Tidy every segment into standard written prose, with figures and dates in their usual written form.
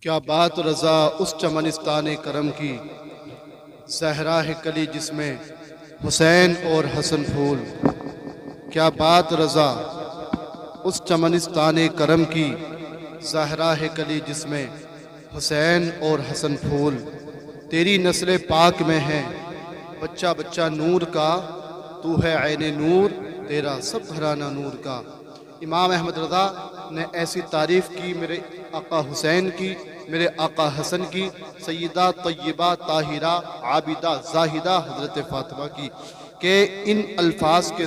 کیا بات رضا اس چمنستان کرم کی، زہرا ہے کلی جس میں حسین اور حسن پھول۔ کیا بات رضا اس چمنستان کرم کی، زہرا ہے کلی جس میں حسین اور حسن پھول۔ تیری نسل پاک میں ہے بچہ بچہ نور کا، تو ہے عین نور تیرا سب گھرانہ نور کا۔ امام احمد رضا نے ایسی تعریف کی میرے آقا حسین کی، میرے آقا حسن کی، سیدہ طیبہ طاہرہ عابدہ زاہدہ حضرت فاطمہ کی، کہ ان الفاظ کے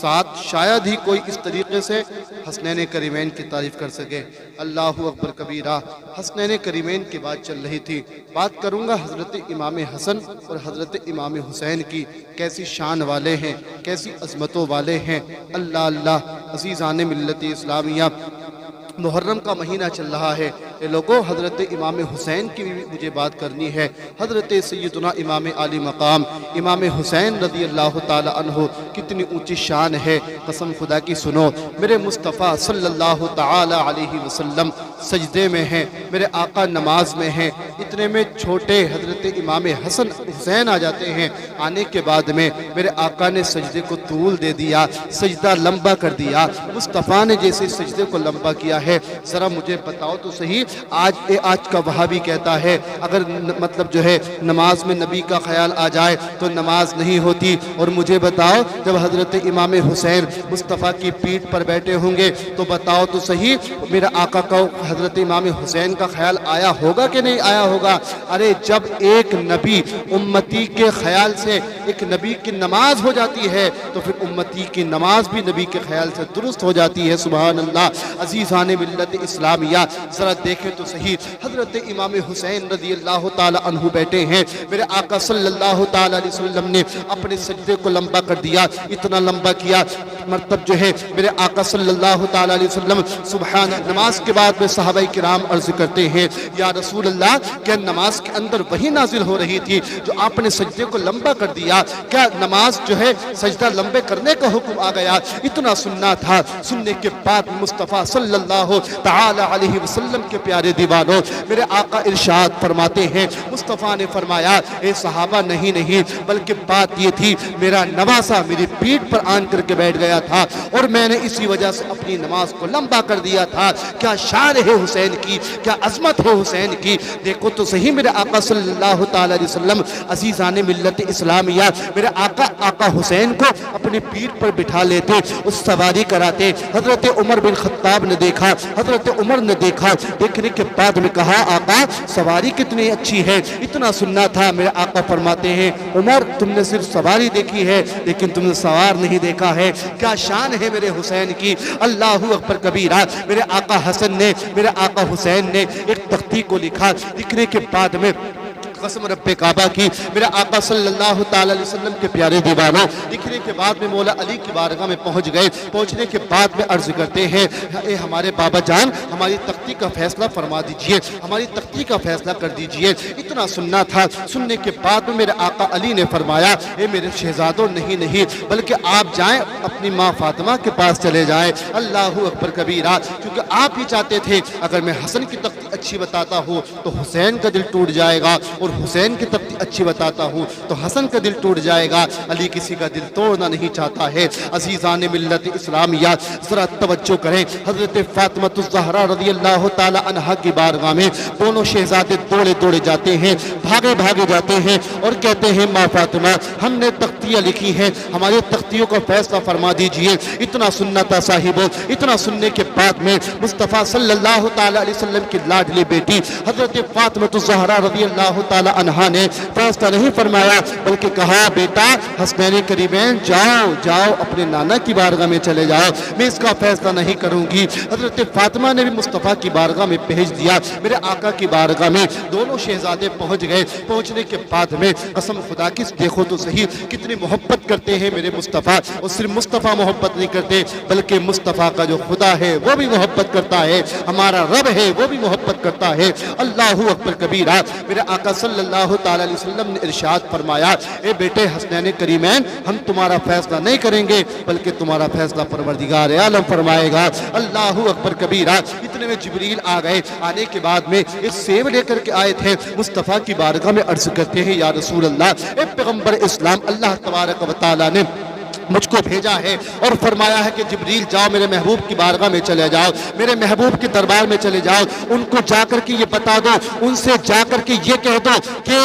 ساتھ شاید ہی کوئی اس طریقے سے حسنین کریمین کی تعریف کر سکے۔ اللہ اکبر کبیرہ۔ حسنین کریمین کی بات چل رہی تھی، بات کروں گا حضرت امام حسن اور حضرت امام حسین کی، کیسی شان والے ہیں، کیسی عظمتوں والے ہیں۔ اللہ اللہ۔ عزیزان ملت اسلامیہ، محرم کا مہینہ چل رہا ہے، اے لوگوں حضرت امام حسین کی بھی مجھے بات کرنی ہے۔ حضرت سیدنا امام علی مقام امام حسین رضی اللہ تعالی عنہ کتنی اونچی شان ہے، قسم خدا کی سنو۔ میرے مصطفیٰ صلی اللہ تعالی علیہ وسلم سجدے میں ہیں، میرے آقا نماز میں ہیں، اتنے میں چھوٹے حضرت امام حسن حسین آ جاتے ہیں۔ آنے کے بعد میں میرے آقا نے سجدے کو طول دے دیا، سجدہ لمبا کر دیا۔ مصطفیٰ نے جیسے سجدے کو لمبا کیا ہے، ذرا مجھے بتاؤ تو صحیح، آج کا وہابی کہتا ہے اگر مطلب جو ہے نماز میں نبی کا خیال آ جائے تو نماز نہیں ہوتی، اور مجھے بتاؤ جب حضرت امام حسین مصطفیٰ کی پیٹھ پر بیٹھے ہوں گے تو بتاؤ تو صحیح میرا آقا کو حضرت امام حسین کا خیال آیا ہوگا کہ نہیں آیا ہوگا؟ ارے جب ایک نبی امتی کے خیال سے ایک نبی کی نماز ہو جاتی ہے تو پھر امتی کی نماز بھی نبی کے خیال سے درست ہو جاتی ہے۔ سبحان اللہ۔ عزیزان ملت اسلامیہ، ذرا دیکھیں تو صحیح، حضرت امام حسین رضی اللہ تعالی عنہ بیٹھے ہیں، میرے آقا صلی اللہ تعالی علیہ وسلم نے اپنے سجدے کو لمبا کر دیا، اتنا لمبا کیا مرتب جو ہے میرے آقا صلی اللہ تعالی علیہ وسلم سبحان نماز کے بعد میں صحابہ کرام عرض کرتے ہیں یا رسول اللہ، کیا نماز کے اندر وہی نازل ہو رہی تھی جو آپ نے سجدے کو لمبا کر دیا؟ کیا نماز جو ہے سجدہ لمبے کرنے کا حکم آ گیا؟ اتنا سننا تھا۔ سننے کے بعد مصطفیٰ صلی اللہ تعالی علیہ وسلم کے پیارے دیوانوں، میرے آقا ارشاد فرماتے ہیں، مصطفیٰ نے فرمایا اے صحابہ نہیں بلکہ بات یہ تھی میرا نواسا میری پیٹھ پر آن کر کے بیٹھ گیا تھا اور میں نے اسی وجہ سے اپنی نماز کو لمبا کر دیا تھا۔ کیا شان ہے حسین کی، کیا عظمت ہے حسین کی۔ دیکھو تو صحیح میرے آقا صلی اللہ تعالی علیہ وسلم، عزیزان ملت اسلامیہ، میرے آقا حسین کو اپنی پیٹھ پر بٹھا لیتے، اس سواری کراتے۔ حضرت عمر بن خطاب نے دیکھا، حضرت عمر نے دیکھا، دیکھنے کے بعد میں کہا آقا سواری کتنی اچھی ہے۔ اتنا سننا تھا، میرے آقا فرماتے ہیں عمر تم نے صرف سواری دیکھی ہے لیکن تم نے سوار نہیں دیکھا ہے۔ کیا شان ہے میرے حسین کی۔ اللہ اکبر کبیرہ۔ میرے آقا حسن نے، میرے آقا حسین نے ایک تختی کو لکھا، لکھنے کے بعد میں قسم رب کعبہ کی، میرے آقا صلی اللہ تعالی علیہ وسلم کے پیارے دیوانوں، لکھنے کے بعد میں مولا علی کی بارگاہ میں پہنچ گئے۔ پہنچنے کے بعد میں عرض کرتے ہیں اے ہمارے بابا جان، ہماری تختی کا فیصلہ فرما دیجئے، ہماری تختی کا فیصلہ کر دیجئے۔ اتنا سننا تھا۔ سننے کے بعد میں میرے آقا علی نے فرمایا اے میرے شہزادوں نہیں بلکہ آپ جائیں اپنی ماں فاطمہ کے پاس چلے جائیں۔ اللہ اکبر کبیرہ۔ کیونکہ آپ ہی چاہتے تھے اگر میں حسن کی تختی اچھی بتاتا ہوں تو حسین کا دل ٹوٹ جائے گا، اور حسین کی تختی اچھی بتاتا ہوں تو حسن کا دل ٹوٹ جائے گا۔ علی کسی کا دل توڑنا نہیں چاہتا ہے۔ عزیزان ملت اسلامیہ، ذرا توجہ کریں، حضرت فاطمہ الزہرا رضی اللہ تعالی عنہا کی بارگاہ میں دونوں شہزادے دوڑے جاتے ہیں، بھاگے جاتے ہیں اور کہتے ہیں ماں فاطمہ ہم نے تختیاں لکھی ہیں، ہماری تختیوں کا فیصلہ فرما دیجئے۔ اتنا سننا تھا صاحبوں۔ اتنا سننے کے بعد میں مصطفیٰ صلی اللہ تعالی علیہ وسلم کی لاڈلی بیٹی حضرت فاطمہ الزہرا رضی اللہ تعالی عنہا نے فیصلہ نہیں فرمایا بلکہ کہا بیٹا حسنین کریمین جاؤ اپنے نانا کی بارگاہ میں چلے جاؤ، میں اس کا فیصلہ نہیں کروں گی۔ حضرت فاطمہ نے بھی مصطفیٰ کی بارگاہ میں بھیج دیا۔ میرے آقا کی بارگاہ میں دونوں شہزادے پہنچ گئے۔ پہنچنے کے بعد میں قسم خدا کی دیکھو تو صحیح کتنی محبت کرتے ہیں میرے مصطفیٰ، اور صرف مصطفیٰ محبت نہیں کرتے بلکہ مصطفیٰ کا جو خدا ہے وہ بھی محبت کرتا ہے، ہمارا رب ہے وہ بھی محبت کرتا ہے۔ اللہ اکبر کبیرہ۔ میرے آقا صلی اللہ تعالی علیہ وسلم نے ارشاد فرمایا اے بیٹے حسنین کریمین ہم تمہارا فیصلہ نہیں کریں گے بلکہ تمہارا فیصلہ پروردگار عالم فرمائے گا۔ اللہ اکبر کبیرہ۔ اتنے میں جبریل آ گئے، آنے کے بعد میں ایک سیب لے کر کے آئے تھے، مصطفیٰ کی بارگاہ میں عرض کرتے ہیں یا رسول اللہ، اے پیغمبر اسلام، اللہ تبارک و تعالی نے مجھ کو بھیجا ہے اور فرمایا ہے کہ جبریل جاؤ میرے محبوب کی بارگاہ میں چلے جاؤ، میرے محبوب کے دربار میں چلے جاؤ، ان کو جا کر کے یہ بتا دو، ان سے جا کر کے یہ کہہ دو کہ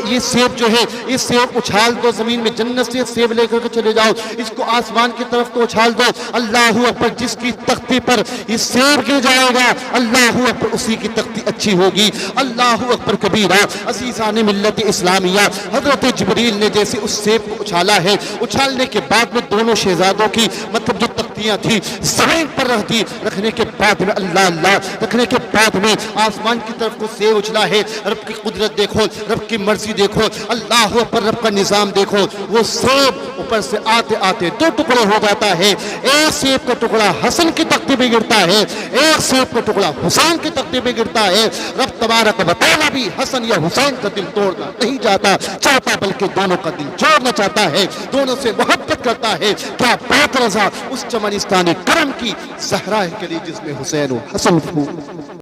یہ سیب جو ہے یہ سیب اچھال دو زمین میں، جنت سے سیب لے کر کے چلے جاؤ، اس کو آسمان کی طرف تو اچھال دو، اللہ اکبر، جس کی تختی پر یہ سیب گر جائے گا اللہ اکبر اسی کی تختی اچھی ہوگی۔ اللہ اکبر کبیرہ۔ عزیزان ملت اسلامیہ، حضرت جبریل نے جیسے اس سیب کو اچھالا ہے، اچھالنے کے بعد میں دونوں شہزادوں کی مطلب جو تختیاں تھی زمین پر رکھ دی، رکھنے کے بعد میں اللہ رکھنے کے بعد میں آسمان کی طرف کو سیب اچھلا ہے۔ رب کی قدرت دیکھو، رب کی مرضی دیکھو، اللہ پر رب کا نظام دیکھو، وہ سیب اوپر سے آتے آتے دو ٹکڑے ہو جاتا ہے، ایک سیب کا ٹکڑا حسن کی تختی پہ گرتا ہے، ایک سیب کا ٹکڑا حسین کی تختی پہ گرتا ہے۔ رب تبارک و تعالی بھی حسن یا حسین کا دل توڑنا نہیں چاہتا بلکہ دونوں کا دل جوڑنا چاہتا ہے، دونوں سے محبت کرتا ہے۔ کیا بات رضا اس چمنستان کرم کی، زہرا کلی جس میں حسین و حسن پھول۔